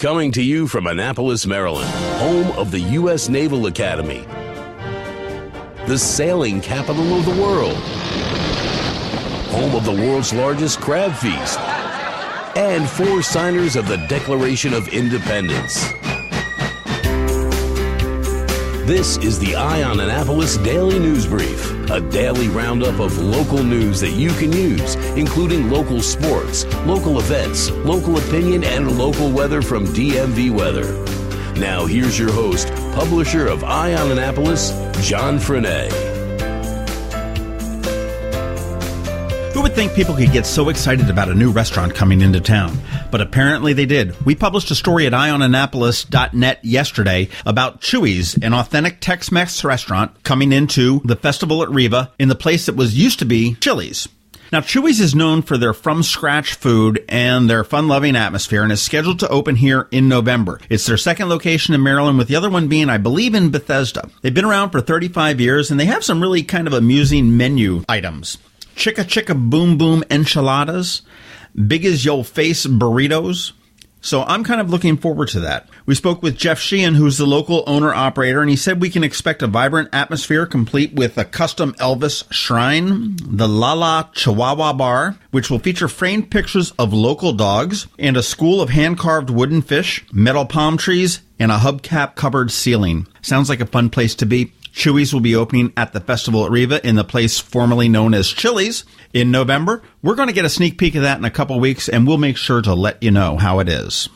Coming to you from Annapolis, Maryland, home of the U.S. Naval Academy, the sailing capital of the world, home of the world's largest crab feast, and 4 signers of the Declaration of Independence. This is the On Annapolis Daily News Brief, a daily roundup of local news that you can use, including local sports, local events, local opinion, and local weather from DMV Weather. Now here's your host, publisher of On Annapolis, John Frenaye. Who would think people could get so excited about a new restaurant coming into town? But apparently they did. We published a story at onannapolis.net yesterday about Chuy's, an authentic Tex-Mex restaurant coming into the festival at Riva in the place that was used to be Chili's. Now, Chuy's is known for their from-scratch food and their fun-loving atmosphere and is scheduled to open here in November. It's their second location in Maryland, with the other one being, I believe, in Bethesda. They've been around for 35 years, and they have some really kind of amusing menu items. Chicka Chicka Boom Boom enchiladas, big as your face burritos. So I'm kind of looking forward to that. We spoke with Jeff Sheehan, who's the local owner-operator, and he said we can expect a vibrant atmosphere complete with a custom Elvis shrine, the La La Chihuahua Bar, which will feature framed pictures of local dogs, and a school of hand-carved wooden fish, metal palm trees, and a hubcap covered ceiling. Sounds like a fun place to be. Chuy's will be opening at the festival at Riva in the place formerly known as Chili's in November. We're going to get a sneak peek of that in a couple weeks, and we'll make sure to let you know how it is.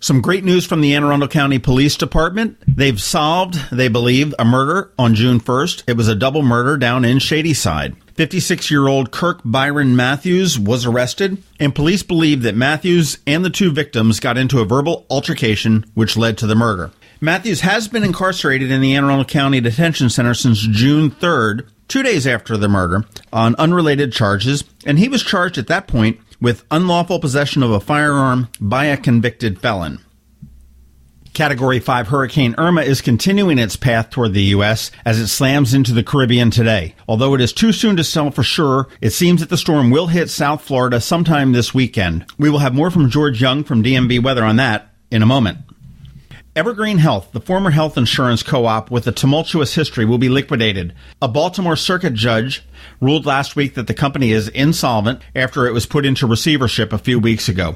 Some great news from the Anne Arundel County Police Department. They've solved, they believe, a murder on June 1st. It was a double murder down in Shadyside. 56-year-old Kirk Byron Matthews was arrested, and police believe that Matthews and the 2 victims got into a verbal altercation which led to the murder. Matthews has been incarcerated in the Anne Arundel County Detention Center since June 3rd, 2 days after the murder, on unrelated charges, and he was charged at that point with unlawful possession of a firearm by a convicted felon. Category 5 Hurricane Irma is continuing its path toward the U.S. as it slams into the Caribbean today. Although it is too soon to tell for sure, it seems that the storm will hit South Florida sometime this weekend. We will have more from George Young from DMV Weather on that in a moment. Evergreen Health, the former health insurance co-op with a tumultuous history, will be liquidated. A Baltimore circuit judge ruled last week that the company is insolvent after it was put into receivership a few weeks ago.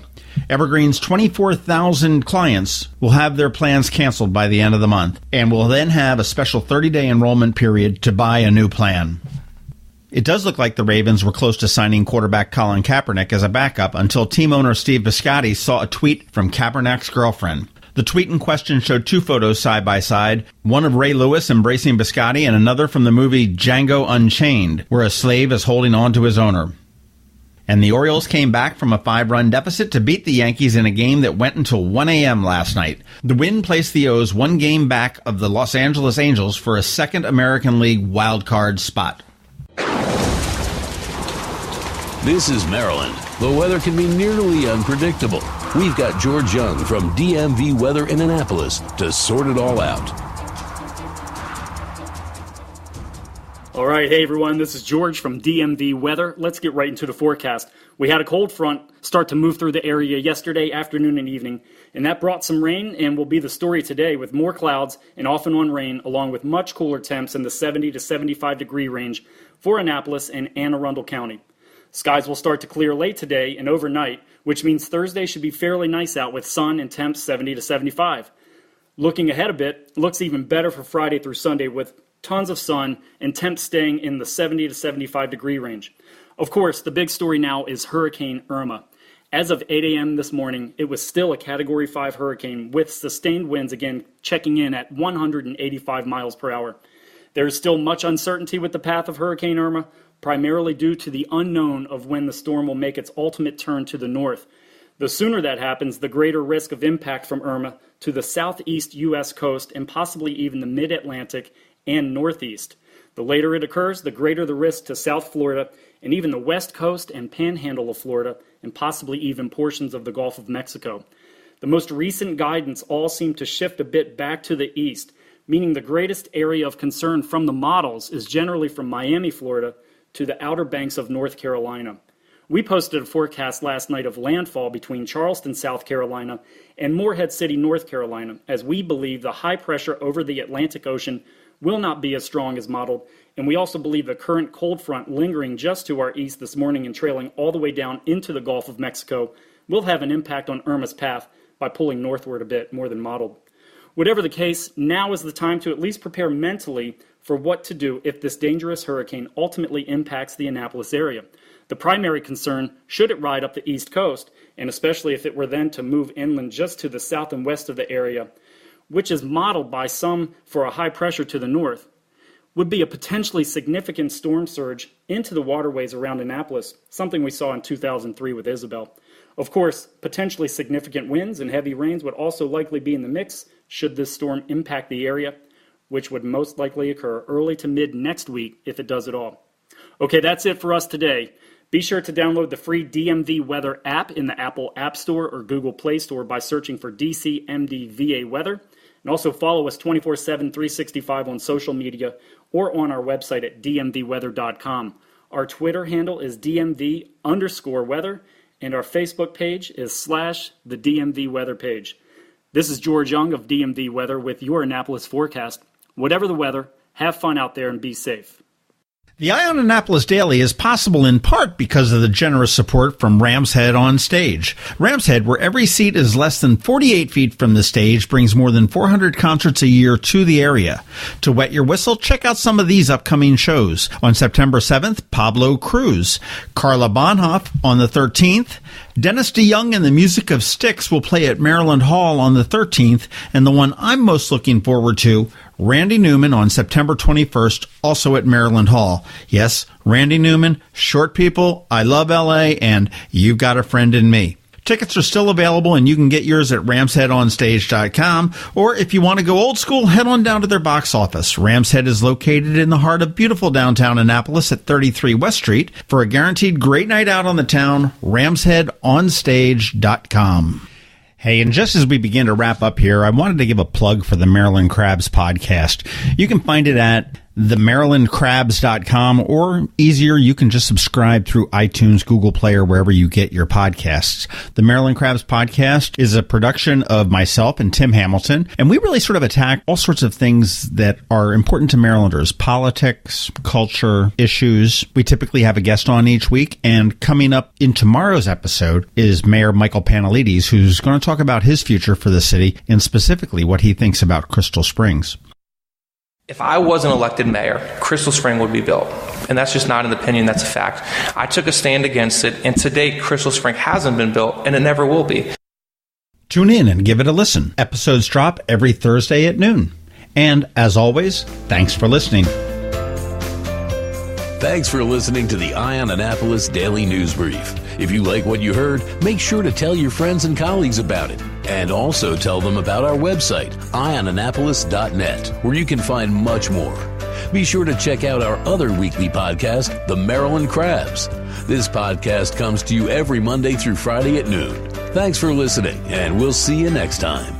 Evergreen's 24,000 clients will have their plans canceled by the end of the month and will then have a special 30-day enrollment period to buy a new plan. It does look like the Ravens were close to signing quarterback Colin Kaepernick as a backup until team owner Steve Bisciotti saw a tweet from Kaepernick's girlfriend. The tweet in question showed 2 photos side by side, one of Ray Lewis embracing Biscotti and another from the movie Django Unchained, where a slave is holding on to his owner. And the Orioles came back from a 5-run deficit to beat the Yankees in a game that went until 1 a.m. last night. The win placed the O's 1 game back of the Los Angeles Angels for a second American League wildcard spot. This is Maryland. The weather can be nearly unpredictable. We've got George Young from DMV Weather in Annapolis to sort it all out. All right, hey everyone, this is George from DMV Weather. Let's get right into the forecast. We had a cold front start to move through the area yesterday afternoon and evening, and that brought some rain and will be the story today with more clouds and off and on rain, along with much cooler temps in the 70 to 75 degree range for Annapolis and Anne Arundel County. Skies will start to clear late today and overnight, which means Thursday should be fairly nice out with sun and temps 70 to 75. Looking ahead a bit, looks even better for Friday through Sunday with tons of sun and temps staying in the 70 to 75 degree range. Of course, the big story now is Hurricane Irma. As of 8 a.m. this morning, it was still a Category 5 hurricane with sustained winds again checking in at 185 miles per hour. There is still much uncertainty with the path of Hurricane Irma, primarily due to the unknown of when the storm will make its ultimate turn to the north. The sooner that happens, the greater risk of impact from Irma to the southeast U.S. coast and possibly even the mid-Atlantic and northeast. The later it occurs, the greater the risk to South Florida and even the west coast and panhandle of Florida and possibly even portions of the Gulf of Mexico. The most recent guidance all seem to shift a bit back to the east, meaning the greatest area of concern from the models is generally from Miami, Florida, to the Outer Banks of North Carolina. We posted a forecast last night of landfall between Charleston, South Carolina, and Morehead City, North Carolina, as we believe the high pressure over the Atlantic Ocean will not be as strong as modeled, and we also believe the current cold front lingering just to our east this morning and trailing all the way down into the Gulf of Mexico will have an impact on Irma's path by pulling northward a bit more than modeled. Whatever the case, now is the time to at least prepare mentally for what to do if this dangerous hurricane ultimately impacts the Annapolis area. The primary concern, should it ride up the east coast, and especially if it were then to move inland just to the south and west of the area, which is modeled by some for a high pressure to the north, would be a potentially significant storm surge into the waterways around Annapolis, something we saw in 2003 with Isabel. Of course, potentially significant winds and heavy rains would also likely be in the mix should this storm impact the area, which would most likely occur early to mid next week if it does at all. Okay, that's it for us today. Be sure to download the free DMV Weather app in the Apple App Store or Google Play Store by searching for DCMDVA Weather. And also follow us 24/7, 365 on social media or on our website at dmvweather.com. Our Twitter handle is DMV_weather, and our Facebook page is /the DMV Weather page. This is George Young of DMV Weather with your Annapolis forecast. Whatever the weather, have fun out there and be safe. The Eye on Annapolis Daily is possible in part because of the generous support from Ram's Head On Stage. Ram's Head, where every seat is less than 48 feet from the stage, brings more than 400 concerts a year to the area. To wet your whistle, check out some of these upcoming shows. On September 7th, Pablo Cruz. Carla Bonhoff on the 13th. Dennis DeYoung and the Music of Sticks will play at Maryland Hall on the 13th. And the one I'm most looking forward to, Randy Newman on September 21st, also at Maryland Hall. Yes, Randy Newman, Short People, I Love L.A., and You've Got a Friend in Me. Tickets are still available, and you can get yours at ramsheadonstage.com, or if you want to go old school, head on down to their box office. Ram's Head is located in the heart of beautiful downtown Annapolis at 33 West Street. For a guaranteed great night out on the town, ramsheadonstage.com. Hey, and just as we begin to wrap up here, I wanted to give a plug for the Maryland Crabs podcast. You can find it at themarylandcrabs.com, or easier, you can just subscribe through iTunes, Google Play, or wherever you get your podcasts. The Maryland Crabs podcast is a production of myself and Tim Hamilton, and we really sort of attack all sorts of things that are important to Marylanders: politics, culture, issues. We typically have a guest on each week, and coming up in tomorrow's episode is Mayor Michael Panelides, who's going to talk about his future for the city and specifically what he thinks about Crystal Springs. If I wasn't elected mayor, Crystal Spring would be built. And that's just not an opinion, that's a fact. I took a stand against it, and to date, Crystal Spring hasn't been built, and it never will be. Tune in and give it a listen. Episodes drop every Thursday at noon. And as always, thanks for listening. Thanks for listening to the Eye on Annapolis Daily News Brief. If you like what you heard, make sure to tell your friends and colleagues about it. And also tell them about our website, eyeonannapolis.net, where you can find much more. Be sure to check out our other weekly podcast, The Maryland Crabs. This podcast comes to you every Monday through Friday at noon. Thanks for listening, and we'll see you next time.